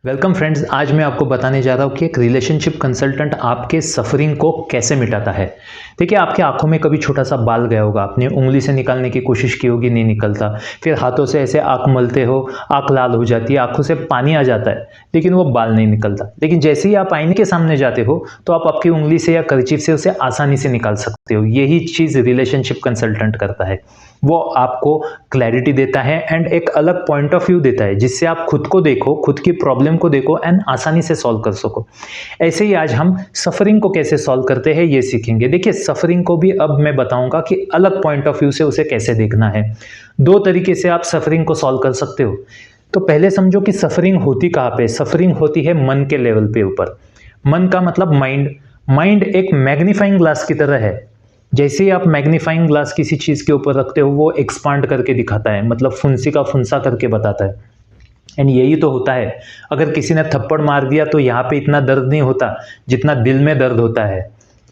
Welcome friends. आज मैं आपको बताने जा रहा हूँ कि एक रिलेशनशिप कंसल्टेंट आपके सफरिंग को कैसे मिटाता है। देखिए, आपके आंखों में कभी छोटा सा बाल गया होगा, आपने उंगली से निकालने की कोशिश की होगी, नहीं निकलता। फिर हाथों से ऐसे आंख मलते हो, आंख लाल हो जाती है, आंखों से पानी आ जाता है, लेकिन वो बाल नहीं निकलता। लेकिन जैसे ही आप आईने के सामने जाते हो तो आप आपकी उंगली से या कर्चीफ से उसे आसानी से निकाल सकते हो। यही चीज़ रिलेशनशिप कंसल्टेंट करता है। वो आपको क्लैरिटी देता है एंड एक अलग पॉइंट ऑफ व्यू देता है, जिससे आप खुद को देखो, खुद की प्रॉब्लम को देखो एंड आसानी से सॉल्व कर सको। ऐसे ही आज हम सफरिंग को कैसे सॉल्व करते हैं ये सीखेंगे। देखिए, सफरिंग को भी अब मैं बताऊंगा कि अलग पॉइंट ऑफ व्यू से उसे कैसे देखना है। दो तरीके से आप सफरिंग को सॉल्व कर सकते हो। तो पहले समझो कि सफरिंग होती कहाँ पे। सफरिंग होती है मन के लेवल पे ऊपर। मन का मतलब माइंड। माइंड एक मैग्नीफाइंग ग्लास की तरह है। जैसे ही आप मैग्नीफाइंग ग्लास किसी चीज़ के ऊपर रखते हो, वो एक्सपांड करके दिखाता है, मतलब फुंसी का फुंसा करके बताता है। एंड यही तो होता है। अगर किसी ने थप्पड़ मार दिया तो यहाँ पे इतना दर्द नहीं होता जितना दिल में दर्द होता है।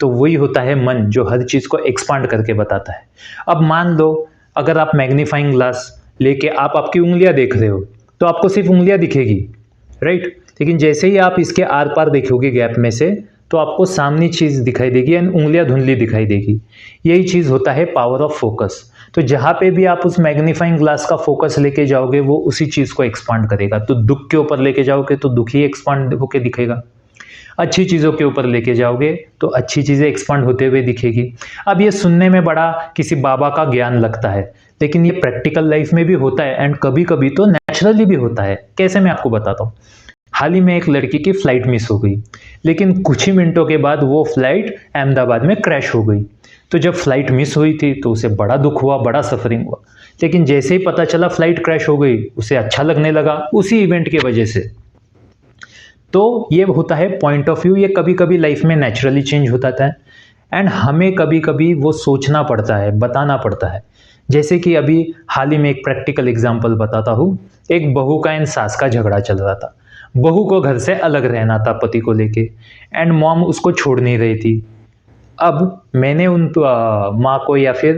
तो वही होता है मन, जो हर चीज़ को एक्सपांड करके बताता है। अब मान लो, अगर आप मैग्नीफाइंग ग्लास लेके आप आपकी उंगलियां देख रहे हो तो आपको सिर्फ उंगलियां दिखेगी, राइट। लेकिन जैसे ही आप इसके आर पार देखोगे गैप में से, तो आपको सामने चीज़ दिखाई देगी एंड उंगलियां धुंधली दिखाई देगी। यही चीज़ होता है पावर ऑफ फोकस। तो जहाँ पे भी आप उस मैग्नीफाइंग ग्लास का फोकस लेके जाओगे, वो उसी चीज़ को एक्सपांड करेगा। तो दुख के ऊपर लेके जाओगे तो दुख ही एक्सपांड होके दिखेगा। अच्छी चीज़ों के ऊपर लेके जाओगे तो अच्छी चीज़ें एक्सपांड होते हुए दिखेगी। अब ये सुनने में बड़ा किसी बाबा का ज्ञान लगता है, लेकिन ये प्रैक्टिकल लाइफ में भी होता है एंड कभी कभी तो नेचुरली भी होता है। कैसे, मैं आपको बताता हूँ। हाल ही में एक लड़की की फ्लाइट मिस हो गई, लेकिन कुछ ही मिनटों के बाद वो फ्लाइट अहमदाबाद में क्रैश हो गई। तो जब फ्लाइट मिस हुई थी तो उसे बड़ा दुख हुआ, बड़ा सफरिंग हुआ। लेकिन जैसे ही पता चला फ्लाइट क्रैश हो गई, उसे अच्छा लगने लगा उसी इवेंट की वजह से। तो ये होता है पॉइंट ऑफ व्यू। ये कभी कभी लाइफ में नेचुरली चेंज होता है एंड हमें कभी कभी वो सोचना पड़ता है, बताना पड़ता है। जैसे कि अभी हाल ही में एक प्रैक्टिकल एग्जांपल बताता हूँ। एक बहू का एंड सास का झगड़ा चल रहा था। बहू को घर से अलग रहना था पति को लेके, एंड मॉम उसको छोड़ नहीं रही थी। अब मैंने उन माँ को या फिर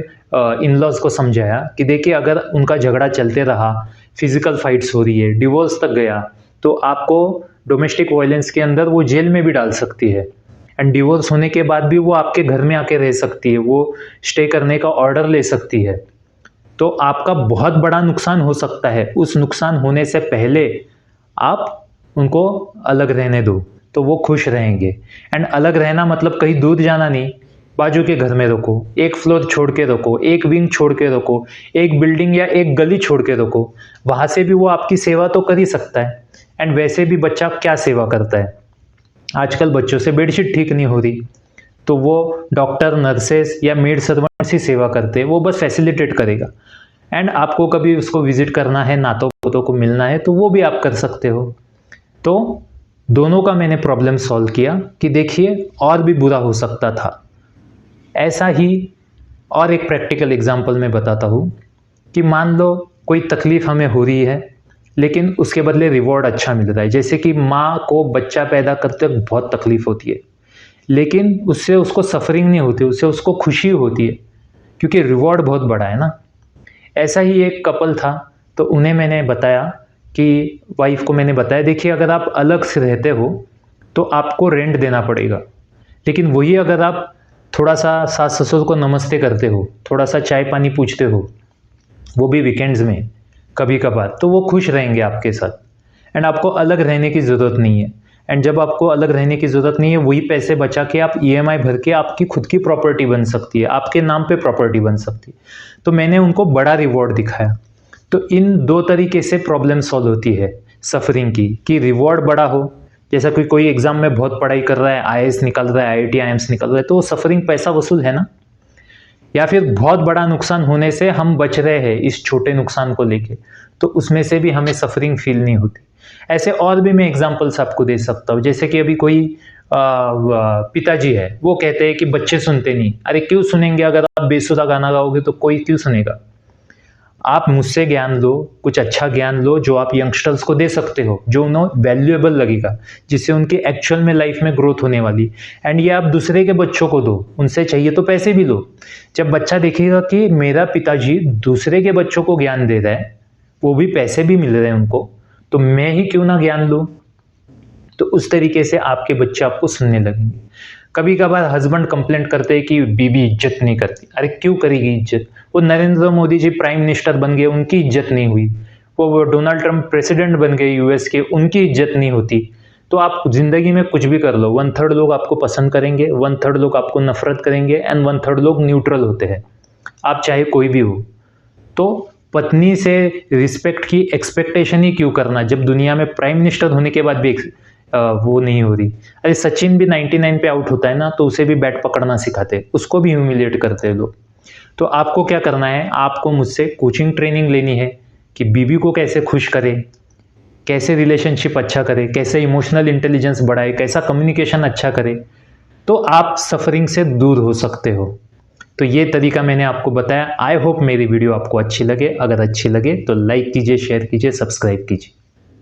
इन लॉज को समझाया कि देखिए, अगर उनका झगड़ा चलते रहा, फिजिकल फाइट्स हो रही है, डिवोर्स तक गया, तो आपको डोमेस्टिक वायलेंस के अंदर वो जेल में भी डाल सकती है। एंड डिवोर्स होने के बाद भी वो आपके घर में आके रह सकती है, वो स्टे करने का ऑर्डर ले सकती है। तो आपका बहुत बड़ा नुकसान हो सकता है। उस नुकसान होने से पहले आप उनको अलग रहने दो, तो वो खुश रहेंगे। एंड अलग रहना मतलब कहीं दूर जाना नहीं, बाजू के घर में रखो, एक फ्लोर छोड़ के रखो, एक विंग छोड़ के रखो, एक बिल्डिंग या एक गली छोड़ के रखो। वहां से भी वो आपकी सेवा तो कर ही सकता है। एंड वैसे भी बच्चा क्या सेवा करता है, आजकल बच्चों से बेडशीट ठीक नहीं हो रही, तो वो डॉक्टर, नर्सेस या मेड सर्वेंट्स ही सेवा करते हैं, वो बस फैसिलिटेट करेगा। एंड आपको कभी उसको विजिट करना है, नातों पोतों को मिलना है, तो वो भी आप कर सकते हो। तो दोनों का मैंने प्रॉब्लम सॉल्व किया कि देखिए, और भी बुरा हो सकता था। ऐसा ही और एक प्रैक्टिकल एग्जांपल मैं बताता हूँ कि मान लो कोई तकलीफ हमें हो रही है, लेकिन उसके बदले रिवॉर्ड अच्छा मिल रहा है। जैसे कि माँ को बच्चा पैदा करते वक्त बहुत तकलीफ होती है, लेकिन उससे उसको सफरिंग नहीं होती, उससे उसको खुशी होती है, क्योंकि रिवॉर्ड बहुत बड़ा है ना। ऐसा ही एक कपल था, तो उन्हें मैंने बताया कि वाइफ को मैंने बताया, देखिए, अगर आप अलग से रहते हो तो आपको रेंट देना पड़ेगा, लेकिन वही अगर आप थोड़ा सा सास ससुर को नमस्ते करते हो, थोड़ा सा चाय पानी पूछते हो, वो भी वीकेंड्स में कभी कभार, तो वो खुश रहेंगे आपके साथ। एंड आपको अलग रहने की ज़रूरत नहीं है। एंड जब आपको अलग रहने की ज़रूरत नहीं है, वही पैसे बचा के आप ईएमआई भर के आपकी खुद की प्रॉपर्टी बन सकती है, आपके नाम पे प्रॉपर्टी बन सकती है। तो मैंने उनको बड़ा रिवॉर्ड दिखाया। तो इन दो तरीके से प्रॉब्लम सॉल्व होती है सफरिंग की, कि रिवॉर्ड बड़ा हो, जैसा कि कोई एग्जाम में बहुत पढ़ाई कर रहा है, आईएएस निकल रहा है, आईआईटी आईएम्स निकल रहा है, तो वो सफरिंग पैसा वसूल है ना। या फिर बहुत बड़ा नुकसान होने से हम बच रहे हैं इस छोटे नुकसान को लेके, तो उसमें से भी हमें सफरिंग फील नहीं होती। ऐसे और भी मैं एग्जांपल्स आपको दे सकता हूँ। जैसे कि अभी कोई पिताजी है, वो कहते हैं कि बच्चे सुनते नहीं। अरे क्यों सुनेंगे, अगर आप बेसुरा गाना गाओगे तो कोई क्यों सुनेगा। आप मुझसे ज्ञान लो, कुछ अच्छा ज्ञान लो जो आप यंगस्टर्स को दे सकते हो, जो उन्हें वैल्यूएबल लगेगा, जिससे उनकी एक्चुअल में लाइफ में ग्रोथ होने वाली। एंड ये आप दूसरे के बच्चों को दो, उनसे चाहिए तो पैसे भी लो। जब बच्चा देखेगा कि मेरा पिताजी दूसरे के बच्चों को ज्ञान दे रहा है, वो भी पैसे भी मिल रहे हैं उनको, तो मैं ही क्यों ना ज्ञान लूँ। तो उस तरीके से आपके बच्चे आपको सुनने लगेंगे। कभी कभार हस्बैंड कंप्लेंट करते हैं कि बीवी इज्जत नहीं करती। अरे क्यों करेगी इज्जत? वो नरेंद्र मोदी जी प्राइम मिनिस्टर बन गए, उनकी इज्जत नहीं हुई। वो डोनाल्ड ट्रंप प्रेसिडेंट बन गए यूएस के, उनकी इज्जत नहीं होती। तो आप जिंदगी में कुछ भी कर लो, 1/3 लोग आपको पसंद करेंगे, 1/3 लोग आपको नफरत करेंगे एंड 1/3 लोग न्यूट्रल होते हैं। आप चाहे कोई भी हो। तो पत्नी से रिस्पेक्ट की एक्सपेक्टेशन ही क्यों करना जब दुनिया में प्राइम मिनिस्टर होने के बाद भी वो नहीं हो रही। अरे सचिन भी 99 पे आउट होता है ना, तो उसे भी बैट पकड़ना सिखाते, उसको भी ह्यूमिलेट करते हैं लोग। तो आपको क्या करना है, आपको मुझसे कोचिंग ट्रेनिंग लेनी है कि बीवी को कैसे खुश करे, कैसे रिलेशनशिप अच्छा करे, कैसे इमोशनल इंटेलिजेंस बढ़ाए, कैसा कम्युनिकेशन अच्छा करे, तो आप सफरिंग से दूर हो सकते हो। तो ये तरीका मैंने आपको बताया। आई होप मेरी वीडियो आपको अच्छी लगे। अगर अच्छी लगे तो लाइक कीजिए, शेयर कीजिए, सब्सक्राइब कीजिए।